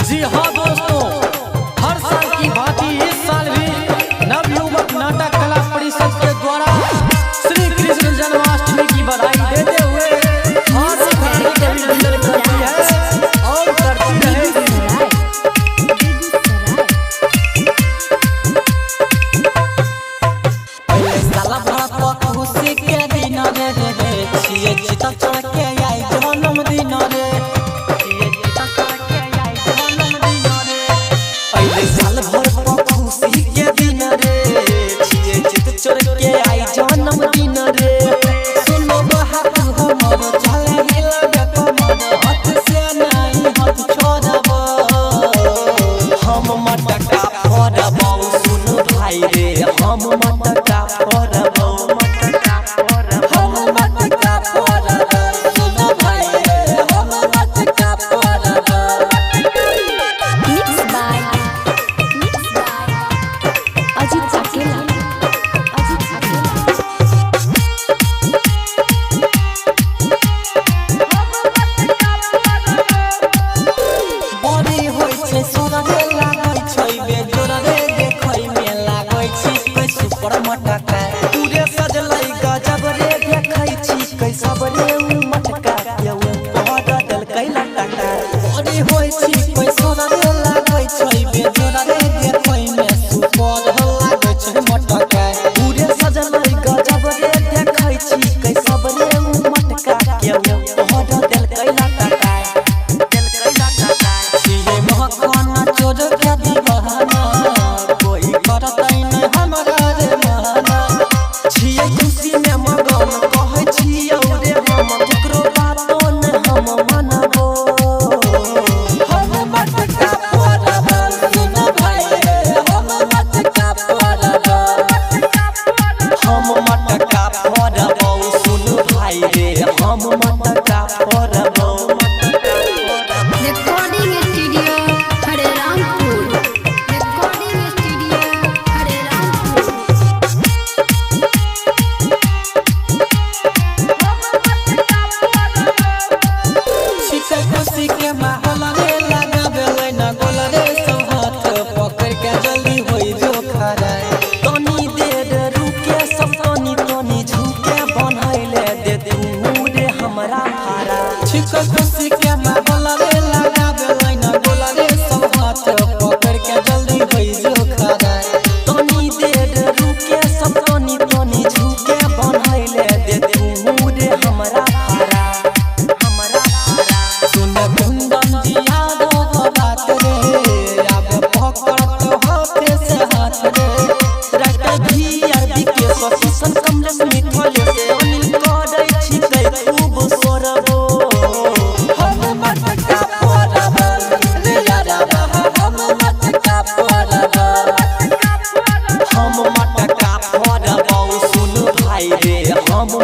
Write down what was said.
जी हाँ दोस्तों, हर साल की भांति इस साल भी नवयुवक नाटक कला परिषद के द्वारा श्री कृष्ण जन्माष्टमी की बधाई देते हुए हार्दिक हार्दिक अभिनंदन करती है और करती रहे। साला भरा खुशी के दिन रे छिए चिता चढ़ के आई जन्मदिन रे साल भर खुशी के दिन रे छिए चित चढ़ के आई जन्मदिन रे सुनो हाथ हमर चले हिला कमर हाथ से नहीं हाथ छोड़ब हम मटका फोड़ब सुन भाई रे हम मटका फोड़ब हम मटका फोड़ब सुन भाई रे हम मटका फोड़ब। Mixed by Ajit Akela. बड़ी होय छै सोरहे लागै छै बेजोरे देखै में लागै छी कै सुपर मटका पूरे सजलै गजब रे देखै छी कै सब रे उ मटका के ऊपर देलकै लटका बड़ी होय छी कै सोरहे लागै छै बेजोरे देखै में सुपर लागै छै मटका पूरे सजलै गजब रे देखै छी कै सब रे उ मटका के ऊपर देलकै लटका चोर के दीवाना कोई करतै नै हमरा रे माना छियै खुशी में मगन कहै छियौ रे हम केकरो बातो नै हम मानबो हम मटका फोड़ब सुन भाई रे हम मटका फोड़ब हम मटका फोड़ब सुन भाई रे हम मटका फोड़ब। Recording studio Hare Rampur. Recording studio Hare Rampur. छिकै खुशी के माहौल रे लगाबेलै न गोल रे सब हाथ पकड़ के जल्दी होई जो खड़ा तनी देर रुके सब तनी तनी झुके बनैले दे तू रे हमरा भाड़ा छिकै खुशी के माहौल रे लगाबेलै न गोल रे सब हाथ पकड़ के जल्दी होई जो खड़ा तनी देर रुके सब तनी तनी झुके बनैले दे तू रे हमरा भाड़ा सुन कुंदन जिया दो बात रे अब पकड़ तो हाथे से हाथ रे रट भी अरबी के ससन कमलेश मिठले से अनिल करै छी कै खूब सोरबो हम मटका फोड़ब रे यारा हम मटका फोड़ब हम मटका फोड़ब सुन भाई रे हम